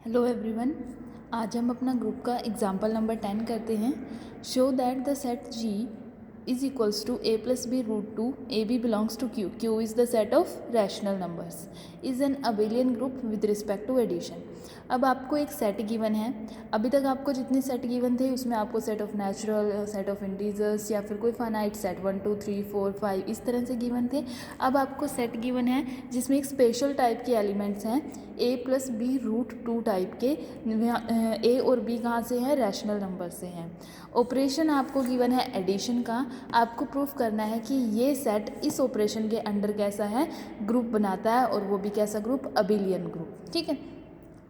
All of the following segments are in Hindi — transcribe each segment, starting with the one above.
Hello everyone. आज हम अपना ग्रुप का एग्जाम्पल नंबर 10 करते हैं। Show that the set G is equals to a plus B root two A B belongs to Q, Q is the set of rational numbers, is an abelian group with respect to addition. अब आपको एक सेट गिवन है। अभी तक आपको जितने सेट गिवन थे उसमें आपको set of natural, set of integers या फिर कोई फाइनाइट सेट 1 2 3 4 5 इस तरह से गिवन थे। अब आपको सेट गिवन है जिसमें एक स्पेशल टाइप के एलिमेंट्स हैं, a plus B root two type के। a और b कहाँ से हैं? रैशनल नंबर से हैं। ऑपरेशन आपको गिवन है एडिशन का। आपको प्रूफ करना है कि ये सेट इस ऑपरेशन के अंडर कैसा है, ग्रुप बनाता है, और वो भी कैसा ग्रुप? Abelian group. ठीक है,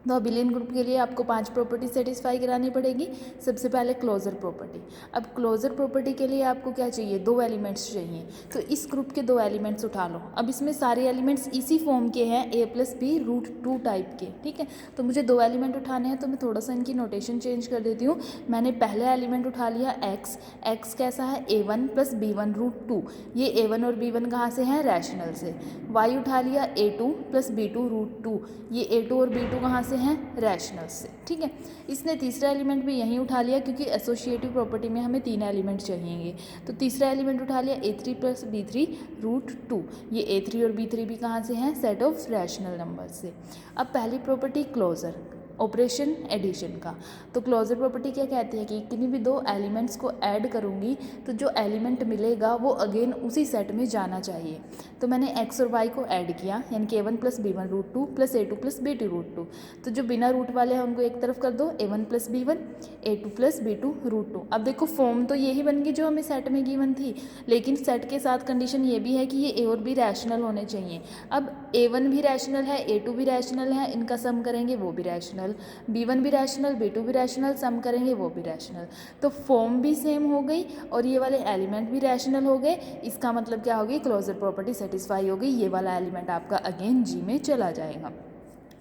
तो अबिलियन ग्रुप के लिए आपको 5 प्रॉपर्टी सेटिस्फाई करानी पड़ेगी। सबसे पहले क्लोजर प्रॉपर्टी। अब क्लोजर प्रॉपर्टी के लिए आपको क्या चाहिए? 2 एलिमेंट्स चाहिए। तो इस ग्रुप के 2 एलिमेंट्स उठा लो। अब इसमें सारे एलिमेंट्स इसी फॉर्म के हैं, a plus B root two type के। ठीक है, तो मुझे 2 एलिमेंट उठाने हैं, तो मैं थोड़ा सा इनकी नोटेशन चेंज कर देती हूँ। मैंने पहले एलिमेंट उठा लिया x कैसा है? a1 plus b1 root to. ये a1 और b1 कहाँ से हैं? रैशनल से। y उठा लिया a2 plus b2 root to. ये a2 और b2 कहाँ से हैं? रैशनल से। ठीक है, इसने तीसरा एलिमेंट भी यहीं उठा लिया, क्योंकि एसोसिएटिव प्रॉपर्टी में हमें 3 एलिमेंट चाहिए। तो तीसरा एलिमेंट उठा लिया a3 plus b3 root to. ये a3 और b3 भी कहाँ से हैं? सेट ऑफ रैशनल नंबर से। अब पहली प्रॉपर्टी क्लोजर, ऑपरेशन एडिशन का। तो क्लोजर प्रॉपर्टी क्या कहती है कि किन्हीं भी 2 एलिमेंट्स को ऐड करूँगी तो जो एलिमेंट मिलेगा वो अगेन उसी सेट में जाना चाहिए। तो मैंने x और y को ऐड किया, यानी कि a1 plus b1 root two plus a2 plus b2 root two. तो जो बिना रूट वाले हैं उनको एक तरफ कर दो, a1 plus b1 a2 plus b2 root to. अब देखो फॉर्म तो यही बन गई जो हमें सेट में गिवन थी, लेकिन सेट के साथ कंडीशन ये भी है कि ये a और b रैशनल होने चाहिए। अब a1 भी रैशनल है, a2 भी रैशनल है, इनका सम करेंगे वो भी रैशनल, b1 भी रैशनल, b2 भी रैशनल, सम करेंगे वो भी रैशनल। तो फॉर्म भी सेम हो गई और ये वाले एलिमेंट भी रैशनल हो गए। इसका मतलब क्या होगी? क्लोजर प्रॉपर्टी सेटिस्फाई हो गई। ये वाला एलिमेंट आपका अगेन जी में चला जाएगा।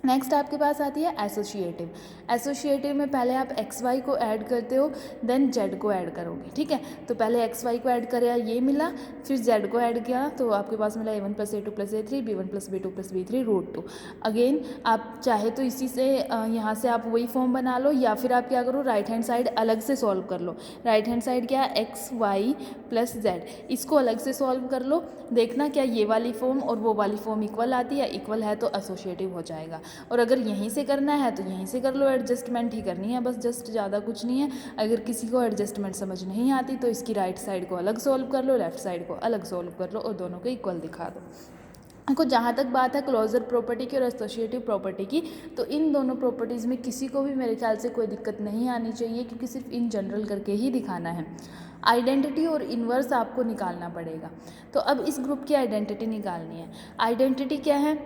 नेक्स्ट आपके पास आती है एसोसिएटिव। एसोसिएटिव में पहले आप एक्स वाई को ऐड करते हो, देन जेड को ऐड करोगे। ठीक है, तो पहले एक्स वाई को ऐड किया, ये मिला, फिर जेड को ऐड किया, तो आपके पास मिला a1 plus a2 plus a3 b1 plus b2 plus b3 root two. Again आप चाहे तो इसी से यहाँ से आप वही फॉर्म बना लो, या फिर आप क्या करो, राइट हैंड साइड अलग से सॉल्व कर लो। राइट हैंड साइड क्या? एक्स वाई प्लस जेड, इसको अलग से सॉल्व कर लो। देखना क्या ये वाली फॉर्म और वो वाली फॉर्म इक्वल आती है। इक्वल है तो एसोसिएटिव हो जाएगा। और अगर यहीं से करना है तो यहीं से कर लो, एडजस्टमेंट ही करनी है बस, जस्ट ज़्यादा कुछ नहीं है। अगर किसी को एडजस्टमेंट समझ नहीं आती तो इसकी राइट साइड को अलग सॉल्व कर लो, लेफ्ट साइड को अलग सॉल्व कर लो और दोनों को इक्वल दिखा दो। देखो जहाँ तक बात है क्लोजर प्रॉपर्टी की और एसोसिएटिव प्रॉपर्टी की, तो इन दोनों प्रॉपर्टीज़ में किसी को भी मेरे ख्याल से कोई दिक्कत नहीं आनी चाहिए, क्योंकि सिर्फ इन जनरल करके ही दिखाना है। आइडेंटिटी और इन्वर्स आपको निकालना पड़ेगा। तो अब इस ग्रुप की आइडेंटिटी निकालनी है। आइडेंटिटी क्या है?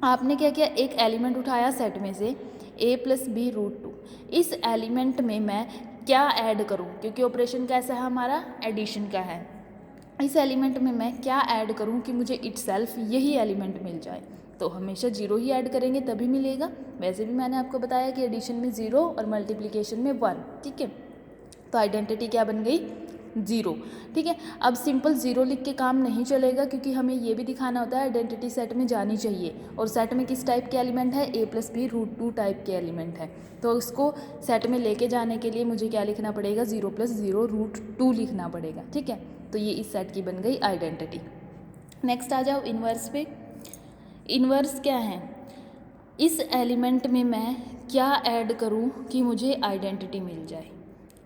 आपने क्या किया, एक एलिमेंट उठाया सेट में से a plus B root two. इस एलिमेंट में मैं क्या ऐड करूं, क्योंकि ऑपरेशन कैसा है हमारा? एडिशन का है। इस एलिमेंट में मैं क्या ऐड करूं कि मुझे इटसेल्फ यही एलिमेंट मिल जाए? तो हमेशा 0 ही ऐड करेंगे तभी मिलेगा। वैसे भी मैंने आपको बताया कि एडिशन में 0 और मल्टीप्लिकेशन में 1। ठीक है, तो आइडेंटिटी क्या बन गई? 0। ठीक है, अब सिंपल 0 लिख के काम नहीं चलेगा, क्योंकि हमें ये भी दिखाना होता है आइडेंटिटी सेट में जानी चाहिए, और सेट में किस टाइप के एलिमेंट है? a plus B root two type के एलिमेंट है। तो इसको सेट में लेके जाने के लिए मुझे क्या लिखना पड़ेगा? 0 प्लस 0 रूट टू लिखना पड़ेगा। ठीक है, तो ये इस सेट की बन गई आइडेंटिटी। नेक्स्ट आ जाओ इन्वर्स पे। इन्वर्स क्या है? इस एलिमेंट में मैं क्या ऐड करूं कि मुझे आइडेंटिटी मिल जाए?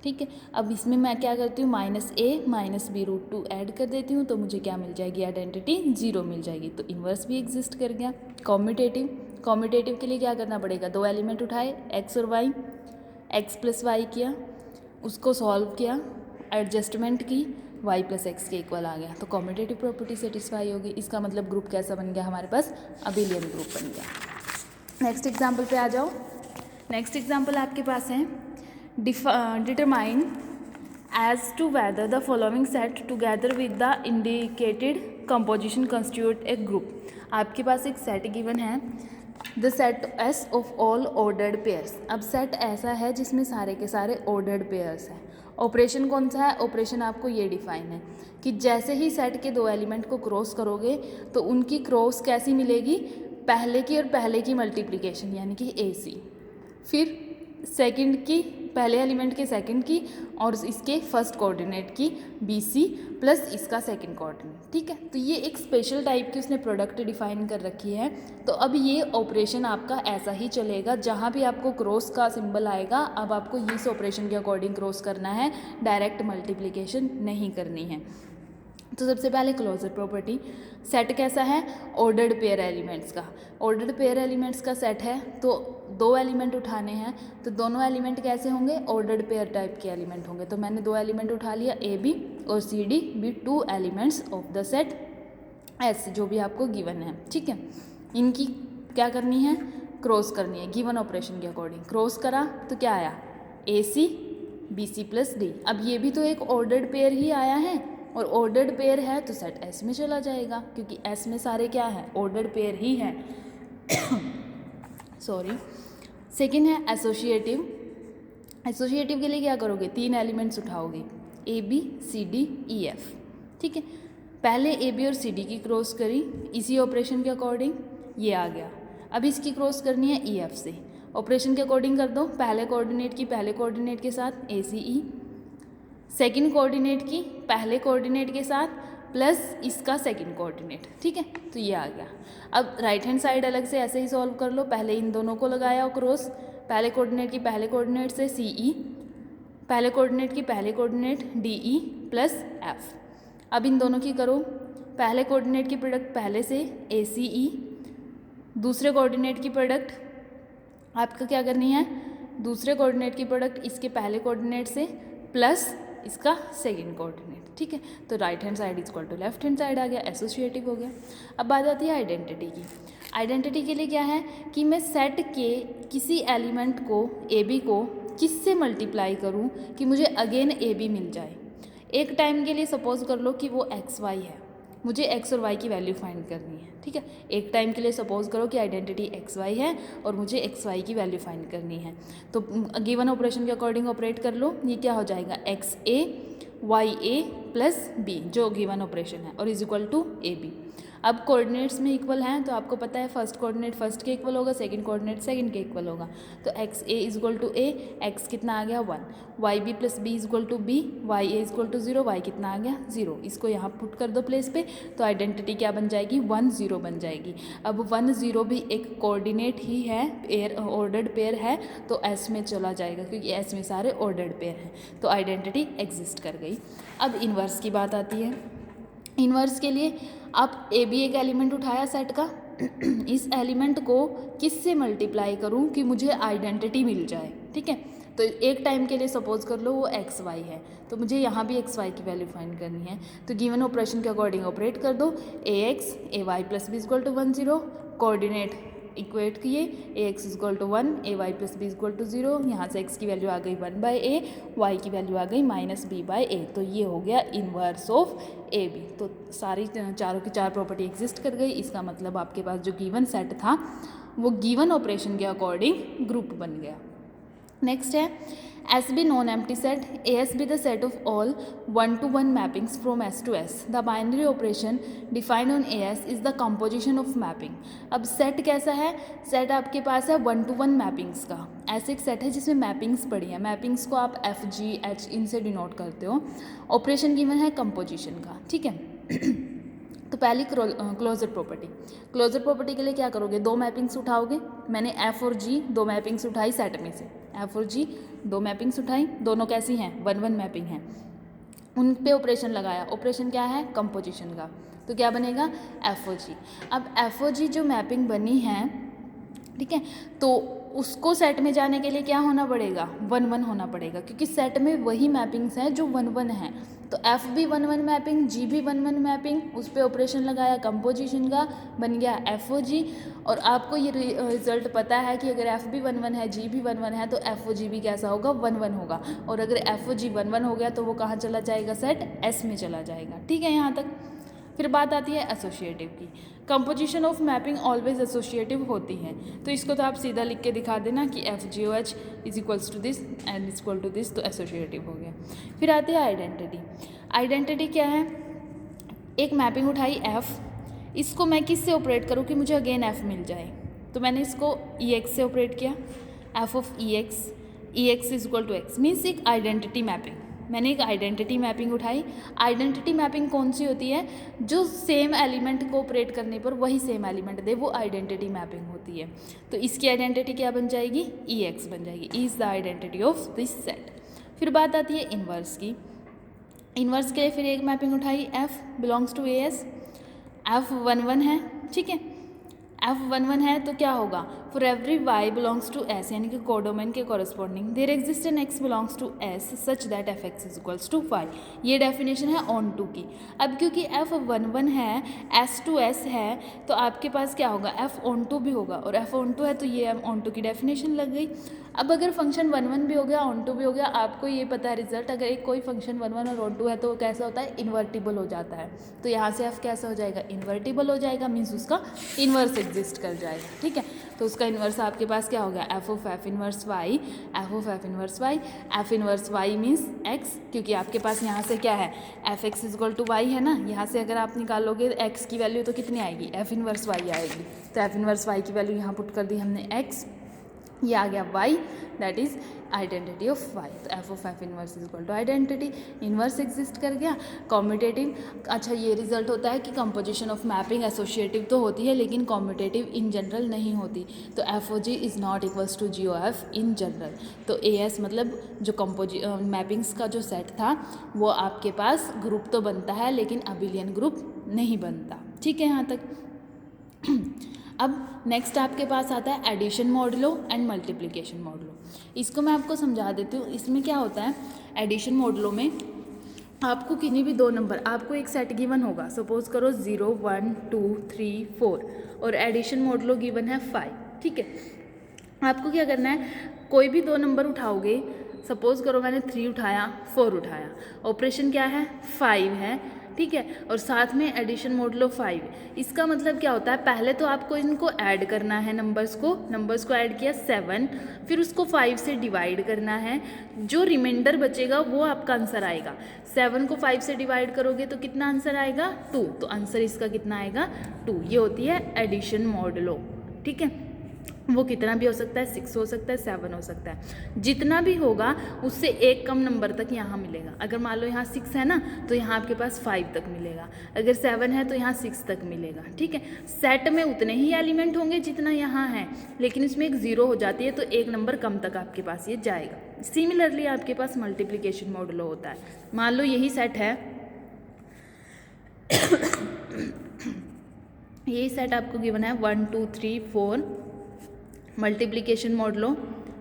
ठीक है, अब इसमें मैं क्या करती हूँ, minus a minus B root two add कर देती हूँ, तो मुझे क्या मिल जाएगी? आइडेंटिटी 0 मिल जाएगी। तो इन्वर्स भी एग्जिस्ट कर गया। कॉम्यूटेटिव, कॉम्यूटेटिव के लिए क्या करना पड़ेगा? 2 एलिमेंट उठाए x और y, x प्लस वाई किया, उसको सॉल्व किया, एडजस्टमेंट की, y प्लस एक्स के इक्वल आ गया, तो कॉम्यूटेटिव प्रॉपर्टी सेटिस्फाई होगी। इसका मतलब ग्रुप कैसा बन गया हमारे पास? अबिलियन ग्रुप बन गया। नेक्स्ट एग्जाम्पल पे आ जाओ। नेक्स्ट एग्जाम्पल आपके पास है, determine as to whether the following set together with the indicated composition constitute a group। आपके पास एक सेट गिवन है, the set S of all ordered pairs। अब सेट ऐसा है जिसमें सारे के सारे ordered pairs हैं। ऑपरेशन कौन सा है? ऑपरेशन आपको ये डिफाइन है कि जैसे ही सेट के 2 एलिमेंट को क्रॉस करोगे तो उनकी क्रॉस कैसी मिलेगी? पहले की और पहले की मल्टीप्लिकेशन यानी कि AC, फिर सेकंड की पहले एलिमेंट के सेकंड की और इसके फर्स्ट कोऑर्डिनेट की BC प्लस इसका सेकंड कोऑर्डिनेट, ठीक है। तो ये एक स्पेशल टाइप की उसने प्रोडक्ट डिफाइन कर रखी है। तो अब ये ऑपरेशन आपका ऐसा ही चलेगा, जहाँ भी आपको क्रॉस का सिंबल आएगा अब आपको इस ऑपरेशन के अकॉर्डिंग क्रॉस करना है, डायरेक्ट मल्टीप्लिकेशन नहीं करनी है। तो सबसे पहले क्लोजर प्रॉपर्टी, सेट कैसा है, ऑर्डर्ड पेयर एलिमेंट्स का। ऑर्डर्ड पेयर एलिमेंट्स का सेट है तो दो एलिमेंट उठाने हैं, तो दोनों एलिमेंट कैसे होंगे, ऑर्डर्ड पेयर टाइप के एलिमेंट होंगे। तो मैंने दो एलिमेंट उठा लिया, AB और CD भी 2 elements of the set S, जो भी आपको गिवन है, ठीक है। इनकी क्या करनी है, क्रॉस करनी है गिवन ऑपरेशन के अकॉर्डिंग। क्रॉस करा तो क्या आया, AC BC प्लस D। अब ये भी तो एक ऑर्डर्ड पेयर ही आया है, और ऑर्डर्ड पेयर है तो सेट S में चला जाएगा, क्योंकि S में सारे क्या है, ऑर्डर्ड पेयर ही है। सॉरी। सेकंड है एसोसिएटिव। एसोसिएटिव के लिए क्या करोगे, 3 एलिमेंट्स उठाओगे, AB CD EF, ठीक है। पहले AB और CD की क्रॉस करी इसी ऑपरेशन के अकॉर्डिंग, ये आ गया। अब इसकी क्रॉस करनी है EF से, ऑपरेशन के अकॉर्डिंग कर दो, पहले कोऑर्डिनेट की पहले कोऑर्डिनेट के साथ ACE, सेकंड कोऑर्डिनेट की पहले कोऑर्डिनेट के साथ प्लस इसका सेकंड कोऑर्डिनेट, ठीक है। तो ये आ गया। अब राइट हैंड साइड अलग से ऐसे ही सॉल्व कर लो, पहले इन दोनों को लगाया और क्रॉस, पहले कोऑर्डिनेट की पहले कोऑर्डिनेट से CE, पहले कोऑर्डिनेट की पहले कोऑर्डिनेट DE प्लस F। अब इन दोनों की करो, पहले कोऑर्डिनेट की प्रोडक्ट पहले से ACE, दूसरे कोऑर्डिनेट की प्रोडक्ट आपका क्या करनी है, दूसरे कोऑर्डिनेट की प्रोडक्ट इसके पहले कोऑर्डिनेट से प्लस इसका सेकंड कोऑर्डिनेट, ठीक है। तो right hand side equal to left hand side आ गया, एसोसिएटिव हो गया। अब बात आती है आइडेंटिटी की। आइडेंटिटी के लिए क्या है कि मैं सेट के किसी एलिमेंट को AB को किससे मल्टीप्लाई करूं कि मुझे अगेन AB मिल जाए। एक टाइम के लिए सपोज कर लो कि वो XY है, मुझे X और Y की वैल्यू फाइंड करनी है, ठीक है। एक टाइम के लिए सपोज करो कि आइडेंटिटी XY है और मुझे XY की वैल्यू फाइंड करनी है। तो गिवन ऑपरेशन के अकॉर्डिंग ऑपरेट कर लो, ये क्या हो जाएगा, XA YA प्लस B जो गिवन ऑपरेशन है और इज इक्वल टू AB। अब कोऑर्डिनेट्स में इक्वल हैं तो आपको पता है फर्स्ट कोऑर्डिनेट फर्स्ट के इक्वल होगा, सेकंड कोऑर्डिनेट सेकंड के इक्वल होगा। तो XA is equal to A, X कितना आ गया 1, YB plus B is equal to B, YA is equal to 0, Y कितना आ गया 0। इसको यहाँ पुट कर दो प्लेस पे, तो आइडेंटिटी क्या बन जाएगी 1 0 बन जाएगी। अब 1 0 भी एक कोऑर्डिनेट ही है, पेयर ऑर्डर्ड पेयर है तो S में चला जाएगा क्योंकि S में सारे ऑर्डर्ड पेयर हैं, तो आइडेंटिटी एग्जिस्ट कर गई। अब इन्वर्स की बात आती है। इन्वर्स के लिए आप AB एक एलिमेंट उठाया सेट का, इस एलिमेंट को किस से मल्टीप्लाई करूं कि मुझे आइडेंटिटी मिल जाए, ठीक है। तो एक टाइम के लिए सपोज कर लो वो XY है, तो मुझे यहाँ भी XY की वैल्यू फाइंड करनी है। तो गिवन ऑपरेशन के अकॉर्डिंग ऑपरेट कर दो, AX AY plus B equal to 1 0, coordinate equate किए, AX equal to 1, AY plus B equal to 0, यहाँ से X की वैल्यू आ गई 1/A, Y की वैल्यू आ गई -B/A। तो ये हो गया इन्वर्स ऑफ AB। तो सारी चारों की चार प्रॉपर्टी एग्जिस्ट कर गई। इसका मतलब आपके पास जो गिवन सेट था वो गिवन ऑपरेशन के अकॉर्डिंग ग्रुप बन गया। नेक्स्ट है SB non empty set, AS be the set of all 1-to-1 mappings from S to S. The binary operation defined on AS is the composition of mapping. अब सेट कैसा है, सेट आपके पास है 1-to-1 मैपिंग्स का। ऐसे एक सेट है जिसमें मैपिंग्स पड़ी है, मैपिंग्स को आप FG H इनसे डिनोट करते हो। ऑपरेशन गिवन है कंपोजिशन का, ठीक है। तो पहली क्लोजर प्रॉपर्टी, क्लोजर प्रॉपर्टी के लिए क्या करोगे, दो मैपिंग्स उठाओगे। मैंने F और G दो मैपिंग्स उठाई सेट में से, F और G दो मैपिंग्स उठाई, दोनों कैसी हैं 1-1 मैपिंग है। उन पे ऑपरेशन लगाया, ऑपरेशन क्या है कंपोजिशन का, तो क्या बनेगा F और G। अब F और G जो मैपिंग बनी है, ठीक है, तो उसको सेट में जाने के लिए क्या होना पड़ेगा 1-1 होना पड़ेगा, क्योंकि सेट में वही मैपिंग्स हैं जो 1-1 हैं। तो F भी 1-1 मैपिंग, G भी 1-1 मैपिंग, उस पर ऑपरेशन लगाया कंपोजिशन का, बन गया F और G। और आपको ये रिजल्ट पता है कि अगर F भी 1-1 है G भी 1-1 है तो F और G भी कैसा होगा 1-1 होगा। और अगर F और G 1-1 हो गया तो वो कहाँ चला जाएगा, सेट S में चला जाएगा, ठीक है यहाँ तक। फिर बात आती है एसोसिएटिव की। Composition of mapping always associative होती है, तो इसको तो आप सीधा लिख के दिखा देना कि FGOH is equals to this and is equal to this, तो एसोसिएटिव हो गया। फिर आती है आइडेंटिटी। आइडेंटिटी क्या है, एक मैपिंग उठाई F, इसको मैं किस से ऑपरेट करूँ कि मुझे अगेन एफ मिल जाए, तो मैंने इसको ई एक्स से ऑपरेट किया, F of E X is equal to X, means एक आइडेंटिटी मैपिंग। मैंने एक आइडेंटिटी मैपिंग उठाई। आइडेंटिटी मैपिंग कौन सी होती है, जो सेम एलिमेंट को ऑपरेट करने पर वही सेम एलिमेंट दे, वो आइडेंटिटी मैपिंग होती है। तो इसकी आइडेंटिटी क्या बन जाएगी, ई एक्स बन जाएगी, e is the identity of this set. फिर बात आती है इन्वर्स की। इन्वर्स के लिए फिर एक मैपिंग उठाई, F belongs to A S, F 1 1 है, ठीक है, एफ 1 1 है तो क्या होगा, for every Y belongs to S, यानी कि कोडोमेन के corresponding there exist an X belongs to S such that F X is equals to Y. ये डेफिनेशन है ऑन टू की। अब क्योंकि एफ 1 1 है, एस टू एस है, तो आपके पास क्या होगा, एफ ऑन टू भी होगा, और एफ ऑन टू है तो ये ऑन टू की डेफिनेशन लग गई। अब अगर फंक्शन 1 1 भी हो गया, ऑन टू भी हो गया, आपको ये पता है रिजल्ट, अगर एक कोई फंक्शन 1 1 और ऑन टू है तो कैसा होता है, इन्वर्टिबल हो जाता है। तो यहाँ से एफ कैसा हो जाएगा, इन्वर्टिबल हो जाएगा, मीन्स उसका इन्वर्स एग्जिस्ट कर जाएगा, ठीक है। तो उसका इन्वर्स आपके पास क्या हो गया, F of F inverse Y, F of F inverse Y, F inverse Y means X, क्योंकि आपके पास यहाँ से क्या है, F X is equal to Y है ना, यहाँ से अगर आप निकालोगे एक्स की वैल्यू तो कितनी आएगी, एफ इन्वर्स वाई आएगी। तो एफ इन्वर्स वाई की वैल्यू यहाँ पुट कर दी हमने एक्स, ये आ गया y, that is identity of y। तो F of F inverse is equal to identity, inverse exist कर गया। कॉम्यूटेटिव, अच्छा ये रिजल्ट होता है कि कंपोजिशन ऑफ मैपिंग एसोसिएटिव तो होती है लेकिन कॉम्यूटेटिव इन जनरल नहीं होती। तो F O G is not equals to G O F in general. तो ए एस मतलब जो मैपिंग्स का जो सेट था वो आपके पास ग्रुप तो बनता है लेकिन अबिलियन ग्रुप नहीं बनता, ठीक है यहाँ तक। अब नेक्स्ट आपके पास आता है addition modulo and multiplication modulo. इसको मैं आपको समझा देती हूँ। इसमें क्या होता है, एडिशन मॉडुलो में आपको किन्हीं भी दो नंबर, आपको एक सेट गिवन होगा, सपोज करो 0 1 2 3 4, और एडिशन मॉडुलो गिवन है 5, ठीक है। आपको क्या करना है, कोई भी दो नंबर उठाओगे, सपोज करो मैंने 3 उठाया 4 उठाया, ऑपरेशन क्या है 5 है, ठीक है, और साथ में एडिशन मॉडुलो 5। इसका मतलब क्या होता है, पहले तो आपको इनको ऐड करना है, नंबर्स को ऐड किया 7, फिर उसको 5 से डिवाइड करना है, जो रिमाइंडर बचेगा वो आपका आंसर आएगा। 7 को 5 से डिवाइड करोगे तो कितना आंसर आएगा, 2, तो आंसर इसका कितना आएगा 2। ये होती है एडिशन मॉडुलो, ठीक है। वो कितना भी हो सकता है, 6 हो सकता है, 7 हो सकता है, जितना भी होगा उससे एक कम नंबर तक यहाँ मिलेगा। अगर मान लो यहाँ 6 है ना, तो यहाँ आपके पास 5 तक मिलेगा, अगर 7 है तो यहाँ 6 तक मिलेगा, ठीक है। सेट में उतने ही एलिमेंट होंगे जितना यहाँ है, लेकिन इसमें एक 0 हो जाती है तो एक नंबर कम तक आपके पास ये जाएगा। सिमिलरली आपके पास मल्टीप्लिकेशन मॉडुलो होता है। मान लो यही सेट है यही सेट आपको गिवन है 1 2 3 4, मल्टीप्लिकेशन मॉडुलो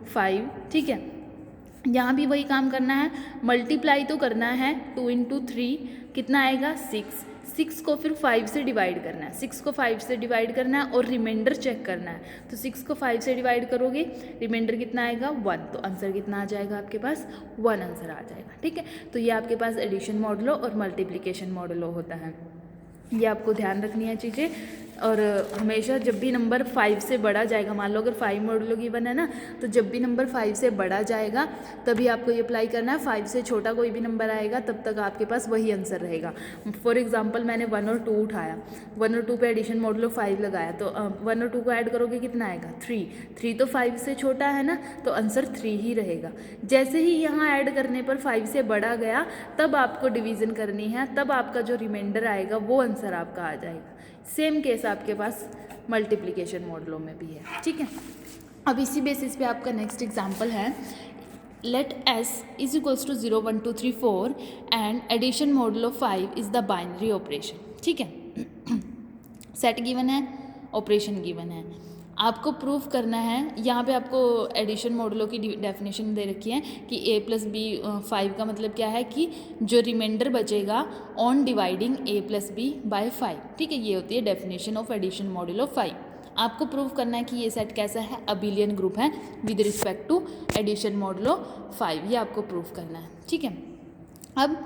5, ठीक है। यहाँ भी वही काम करना है, मल्टीप्लाई तो करना है, 2 × 3 कितना आएगा 6 को फिर 5 से डिवाइड करना है, 6 को 5 से डिवाइड करना है और रिमाइंडर चेक करना है। तो 6 को 5 से डिवाइड करोगे, रिमाइंडर कितना आएगा 1, तो आंसर कितना आ जाएगा आपके पास 1 आंसर आ जाएगा, ठीक है। तो ये आपके पास एडिशन मॉडुलो और मल्टीप्लिकेशन मॉडुलो होता है। ये आपको ध्यान रखनी है चीज़ें, और हमेशा जब भी नंबर 5 से बढ़ा जाएगा, मान लो अगर 5 मॉडुलो गिवन है ना, तो जब भी नंबर 5 से बढ़ा जाएगा तभी आपको ये अप्लाई करना है। 5 से छोटा कोई भी नंबर आएगा तब तक आपके पास वही आंसर रहेगा। फॉर एग्जांपल मैंने 1 और 2 उठाया, 1 और 2 पे एडिशन मॉडुलो 5 लगाया, तो 1 और 2 को ऐड करोगे कितना आएगा 3 तो 5 से छोटा है ना, तो आंसर 3 ही रहेगा। जैसे ही यहाँ ऐड करने पर 5 से बढ़ा गया तब आपको डिवीज़न करनी है, तब आपका जो रिमाइंडर आएगा वो आंसर आपका आ जाएगा। सेम केस आपके पास मल्टीप्लिकेशन मॉडुलो में भी है, ठीक है। अब इसी बेसिस पे आपका नेक्स्ट एग्जांपल है, let s is equals to 0 1 2 3 4 and addition modulo 5 is the binary operation, ठीक है। सेट गिवन है, ऑपरेशन गिवन है, आपको प्रूफ करना है। यहाँ पे आपको एडिशन मॉडुलो की डेफिनेशन दे रखी है कि a + b 5 का मतलब क्या है कि जो रिमाइंडर बचेगा on dividing a + b by 5, ठीक है। ये होती है डेफिनेशन ऑफ एडिशन मॉडुलो 5। आपको प्रूफ करना है कि ये सेट कैसा है, अबिलियन ग्रुप है with respect to addition modulo 5, ये आपको प्रूफ करना है, ठीक है। अब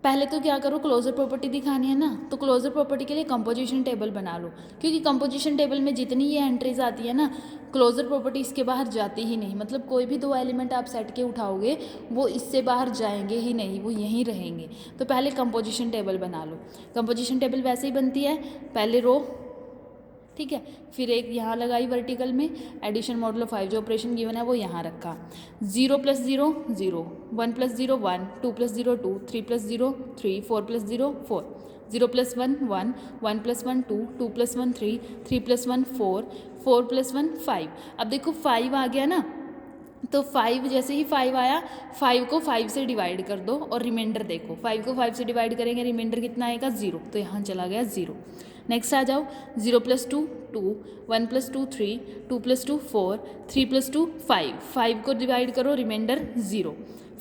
पहले तो क्या करो, क्लोजर प्रॉपर्टी दिखानी है ना, तो क्लोजर प्रॉपर्टी के लिए कंपोजिशन टेबल बना लो, क्योंकि कंपोजिशन टेबल में जितनी ये एंट्रीज आती है ना, क्लोजर प्रॉपर्टी इसके बाहर जाती ही नहीं। मतलब कोई भी दो एलिमेंट आप सेट के उठाओगे वो इससे बाहर जाएंगे ही नहीं, वो यहीं रहेंगे। तो पहले कंपोजिशन टेबल बना लो। कंपोजिशन टेबल वैसे ही बनती है, पहले रो, ठीक है, फिर एक यहाँ लगाई वर्टिकल में, एडिशन मॉडुलो 5 जो ऑपरेशन गिवन है वो यहाँ रखा। 0 + 0 0, 1 + 0 1, 2 + 0 2, 3 + 0 3, 4 + 0 4, 0 + 1 1, 1 + 1 2, 2 + 1 3, 3 + 1 4, 4 + 1 5। अब देखो 5 आ गया ना, तो 5 जैसे ही 5 आया, 5 को 5 से डिवाइड कर दो और रिमाइंडर देखो, 5 को 5 से डिवाइड करेंगे रिमाइंडर कितना आएगा 0, तो यहाँ चला गया 0। नेक्स्ट आ जाओ, 0 + 2 2, 1 + 2 3, 2 + 2 4, 3 + 2 5, 5 को डिवाइड करो रिमाइंडर 0,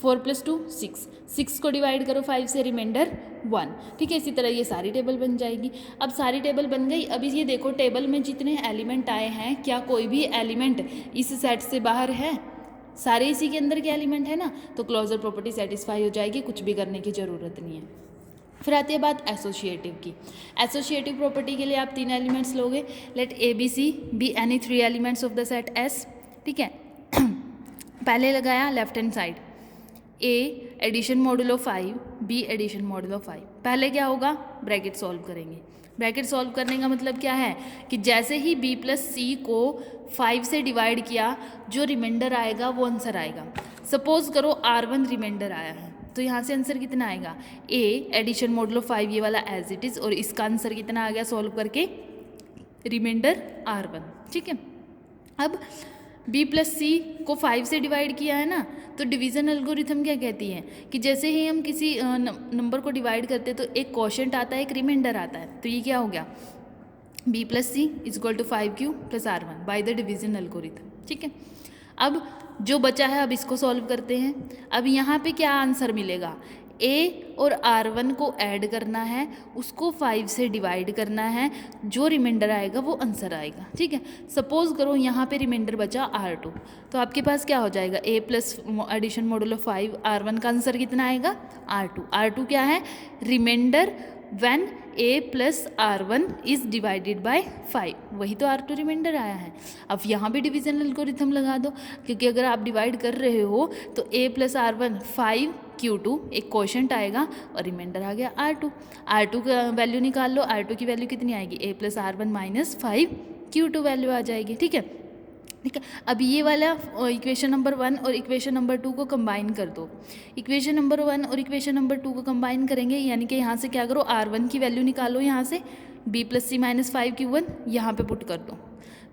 4 + 2 6, 6 को डिवाइड करो 5 से रिमाइंडर 1। ठीक है, इसी तरह ये सारी टेबल बन जाएगी। अब सारी टेबल बन गई। अभी ये देखो टेबल में जितने एलिमेंट आए हैं, क्या कोई भी एलिमेंट इस सेट से बाहर है? सारे इसी के अंदर के एलिमेंट है ना, तो क्लोजर प्रॉपर्टी सेटिस्फाई हो जाएगी, कुछ भी करने की ज़रूरत नहीं है। फिर आती है बात एसोसिएटिव की। एसोसिएटिव प्रॉपर्टी के लिए आप 3 एलिमेंट्स लोगे, let a b c be any 3 elements of the set S. ठीक है, पहले लगाया left hand side, a addition modulo 5, b addition modulo 5। पहले क्या होगा, ब्रैकेट सॉल्व करेंगे। ब्रैकेट सॉल्व करने का मतलब क्या है कि जैसे ही b + c को 5 से डिवाइड किया, जो रिमाइंडर आएगा वो आंसर आएगा। सपोज करो r1 रिमाइंडर आया है, तो यहाँ से आंसर कितना आएगा, a एडिशन मॉडुलो 5 ये वाला एज इट इज़, और इसका आंसर कितना आ गया सॉल्व करके, रिमाइंडर r1। ठीक है, अब b + c को 5 से डिवाइड किया है ना, तो डिवीज़न एल्गोरिथम क्या कहती है कि जैसे ही हम किसी नंबर को डिवाइड करते हैं तो एक क्वोशंट आता है, एक रिमाइंडर आता है। तो ये क्या हो गया, b + c = 5q + r1 by the division algorithm. ठीक है, अब जो बचा है अब इसको सॉल्व करते हैं। अब यहाँ पे क्या आंसर मिलेगा, a और r1 को ऐड करना है, उसको 5 से डिवाइड करना है, जो रिमाइंडर आएगा वो आंसर आएगा। ठीक है, सपोज करो यहाँ पे रिमाइंडर बचा r2, तो आपके पास क्या हो जाएगा, a + एडिशन मॉडुलो 5 r1 का आंसर कितना आएगा, r2। r2 क्या है, reminder when a + r1 is divided by 5, वही तो r2 रिमाइंडर आया है। अब यहाँ भी डिवीजन एल्गोरिथम लगा दो, क्योंकि अगर आप डिवाइड कर रहे हो तो a + r1 5q2 एक क्वोशंट आएगा और रिमाइंडर आ गया r2। r2 का वैल्यू निकाल लो, r2 की वैल्यू कितनी आएगी, a + r1 - 5q2 वैल्यू आ जाएगी। ठीक है, ठीक है, अब ये वाला इक्वेशन नंबर 1 और इक्वेशन नंबर 2 को कंबाइन कर दो। इक्वेशन नंबर 1 और इक्वेशन नंबर 2 को कंबाइन करेंगे, यानी कि यहाँ से क्या करो, r1 की वैल्यू निकालो, यहाँ से b + c - 5q1 यहाँ पे पुट कर दो,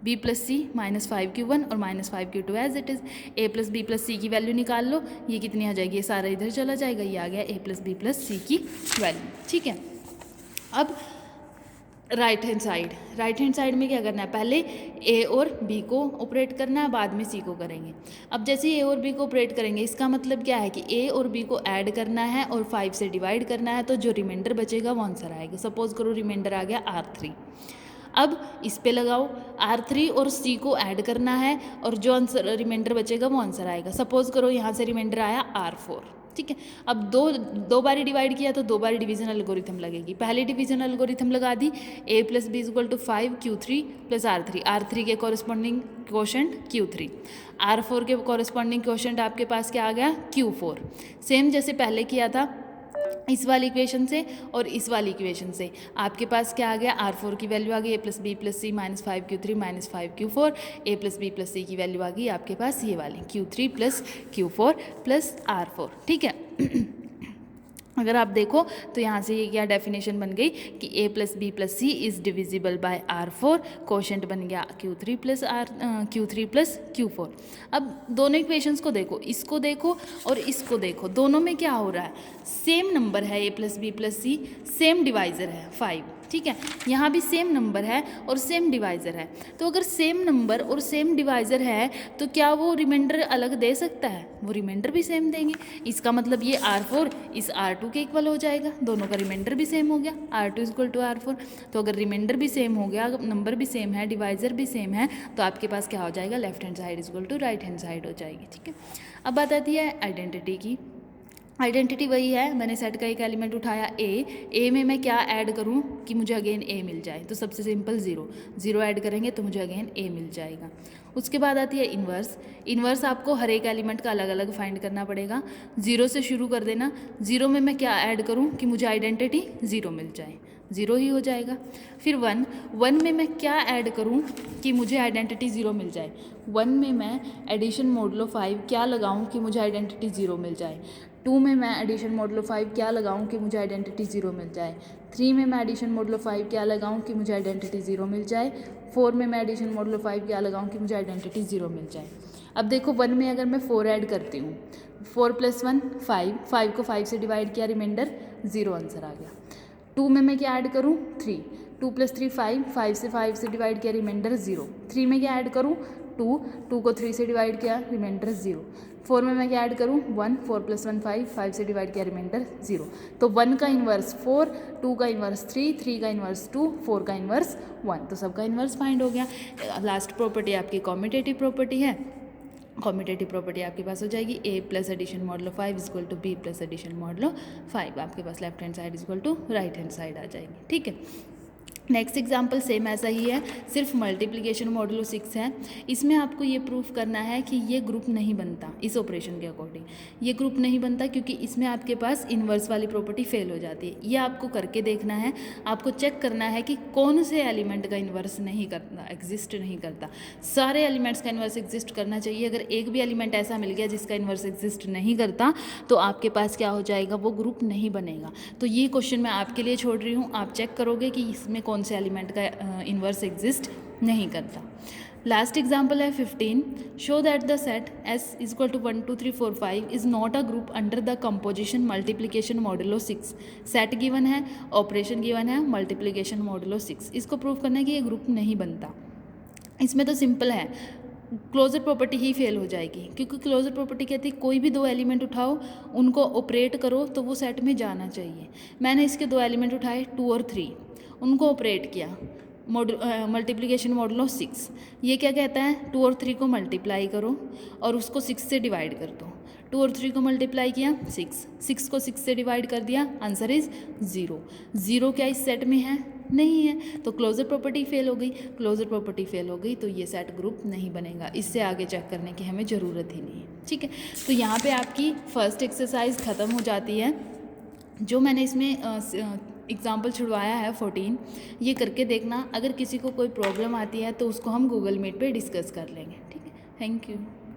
b + c - 5q1 और -5q2 as it is. a + b + c की वैल्यू निकाल लो, ये कितनी आ जाएगी, ये सारा इधर चला जाएगा, ये आ गया a + b + c की वैल्यू। ठीक है, अब राइट हैंड साइड में क्या करना है, पहले ए और बी को ऑपरेट करना है, बाद में सी को करेंगे। अब जैसे ही ए और बी को ऑपरेट करेंगे, इसका मतलब क्या है कि ए और बी को ऐड करना है और 5 से डिवाइड करना है, तो जो रिमाइंडर बचेगा वो आंसर आएगा। सपोज करो रिमाइंडर आ गया r3। अब इस पे लगाओ, r3 और c को ऐड करना है और जो आंसर रिमाइंडर बचेगा वो आंसर आएगा। सपोज करो यहाँ से रिमाइंडर आया r4। ठीक है, अब दो बारी डिवाइड किया तो 2 बारी डिवीजन एल्गोरिथम लगेगी। पहली डिवीजन एल्गोरिथम लगा दी, a + b = 5q3 + r3, r3 के कॉरस्पॉन्डिंग क्वोशंट q3, r4 के कॉरस्पॉन्डिंग क्वोशंट आपके पास क्या आ गया, q4। सेम जैसे पहले किया था इस वाली इक्वेशन से और इस वाली इक्वेशन से, आपके पास क्या आ गया, r4 की वैल्यू आ गई a + b + c - 5q3 - 5q4, a + b + c की वैल्यू आ गई आपके पास ये वाली q3 + q4 + r4। ठीक है, अगर आप देखो तो यहाँ से ये क्या डेफिनेशन बन गई कि a + b + c is divisible by r4, quotient बन गया q3 + q4। अब दोनों इक्वेशंस को देखो, इसको देखो और इसको देखो, दोनों में क्या हो रहा है, सेम नंबर है a + b + c, same divisor है 5। ठीक है, यहाँ भी सेम नंबर है और सेम डिवाइज़र है, तो अगर सेम नंबर और सेम डिवाइज़र है तो क्या वो रिमाइंडर अलग दे सकता है, वो रिमाइंडर भी सेम देंगे। इसका मतलब ये r4 इस r2 के इक्वल हो जाएगा, दोनों का रिमाइंडर भी सेम हो गया, r2 = r4। तो अगर रिमाइंडर भी सेम हो गया, नंबर भी सेम है, डिवाइज़र भी सेम है, तो आपके पास क्या हो जाएगा, left hand side = right hand side हो जाएगी। ठीक है, अब बात आती है आइडेंटिटी की। आइडेंटिटी वही है, मैंने सेट का एक एलिमेंट उठाया ए में मैं क्या ऐड करूं कि मुझे अगेन ए मिल जाए, तो सबसे सिंपल ज़ीरो ऐड करेंगे तो मुझे अगेन ए मिल जाएगा। उसके बाद आती है इन्वर्स आपको हर एक एलिमेंट का अलग अलग फाइंड करना पड़ेगा। 0 से शुरू कर देना, 0 में मैं क्या ऐड करूं कि मुझे आइडेंटिटी 0 मिल जाए, 0 ही हो जाएगा। फिर 1 में मैं क्या ऐड करूं कि मुझे आइडेंटिटी 0 मिल जाए, 1 में मैं एडिशन मॉडुलो 5 क्या लगाऊं कि मुझे आइडेंटिटी 0 मिल जाए, 2 में मैं एडिशन मॉडुलो 5 क्या लगाऊं कि मुझे आइडेंटिटी 0 मिल जाए, 3 में मैं एडिशन मॉडुलो 5 क्या लगाऊं कि मुझे आइडेंटिटी 0 मिल जाए, 4 में मैं एडिशन मॉडुलो 5 क्या लगाऊं कि मुझे आइडेंटिटी 0 मिल जाए। अब देखो 1 में अगर मैं 4 ऐड करती हूँ, 4 + 1 5 को 5 से डिवाइड किया, रिमाइंडर 0 आंसर आ गया। 2 में मैं क्या ऐड करूँ 3, 2 + 3 5 से 5 से डिवाइड किया, रिमाइंडर 0। 3 में क्या ऐड करूँ 2 को 3 से डिवाइड किया, रिमाइंडर 0। 4 में मैं क्या ऐड करूँ 1, 4 + 1 5 से डिवाइड किया, रिमाइंडर 0। तो 1 का इन्वर्स 4, 2 का इन्वर्स 3 का इन्वर्स 2, 4 का इन्वर्स 1, तो सबका इन्वर्स फाइंड हो गया। लास्ट प्रॉपर्टी आपकी कॉम्यूटेटिव प्रॉपर्टी है। कॉम्यूटेटिव प्रॉपर्टी आपके पास हो जाएगी a + addition modulo 5 = b + addition modulo 5, आपके पास left hand side = right hand side आ जाएगी। ठीक है, नेक्स्ट एग्जाम्पल सेम ऐसा ही है, सिर्फ मल्टीप्लिकेशन मॉडुलो 6 है। इसमें आपको ये प्रूफ करना है कि ये ग्रुप नहीं बनता, इस ऑपरेशन के अकॉर्डिंग ये ग्रुप नहीं बनता क्योंकि इसमें आपके पास इन्वर्स वाली प्रॉपर्टी फेल हो जाती है। ये आपको करके देखना है, आपको चेक करना है कि कौन से एलिमेंट का इन्वर्स नहीं करता, एग्जिस्ट नहीं करता। सारे एलिमेंट्स का इन्वर्स एग्जिस्ट करना चाहिए। अगर एक भी एलिमेंट ऐसा मिल गया जिसका इन्वर्स एग्जिस्ट नहीं करता तो आपके पास क्या हो जाएगा, वो ग्रुप नहीं बनेगा। तो ये क्वेश्चन मैं आपके लिए छोड़ रही हूँ, आप चेक करोगे कि इसमें कौन से एलिमेंट का इन्वर्स एग्जिस्ट नहीं करता। लास्ट एग्जाम्पल है 15, show that the set S = 1 2 3 4 5 is not a group under the composition multiplication modulo 6। Set given है, ऑपरेशन गिवन है, मल्टीप्लिकेशन मॉडुलो 6, इसको प्रूव करना है कि ये ग्रुप नहीं बनता। इसमें तो सिंपल है, क्लोजर प्रॉपर्टी ही फेल हो जाएगी क्योंकि क्लोजर प्रॉपर्टी कहती है कोई भी 2 एलिमेंट उठाओ, उनको ऑपरेट करो तो वो सेट में जाना चाहिए। मैंने इसके 2 एलिमेंट उठाए 2 और 3, उनको ऑपरेट किया, मल्टीप्लिकेशन मॉडुलो 6। ये क्या कहता है 2 और 3 को मल्टीप्लाई करो और उसको 6 से डिवाइड कर दो। 2 और 3 को मल्टीप्लाई किया 6 को 6 से डिवाइड कर दिया, आंसर इज 0। क्या इस सेट में है, नहीं है, तो क्लोजर प्रॉपर्टी फेल हो गई। क्लोजर प्रॉपर्टी फेल हो गई तो ये सेट ग्रुप नहीं बनेगा, इससे आगे चेक करने की हमें ज़रूरत ही नहीं है। ठीक है, तो यहाँ पे आपकी फर्स्ट एक्सरसाइज ख़त्म हो जाती है। जो मैंने इसमें एग्जाम्पल छुड़वाया है 14, ये करके देखना। अगर किसी को कोई प्रॉब्लम आती है तो उसको हम गूगल मीट पे डिस्कस कर लेंगे। ठीक है, थैंक यू।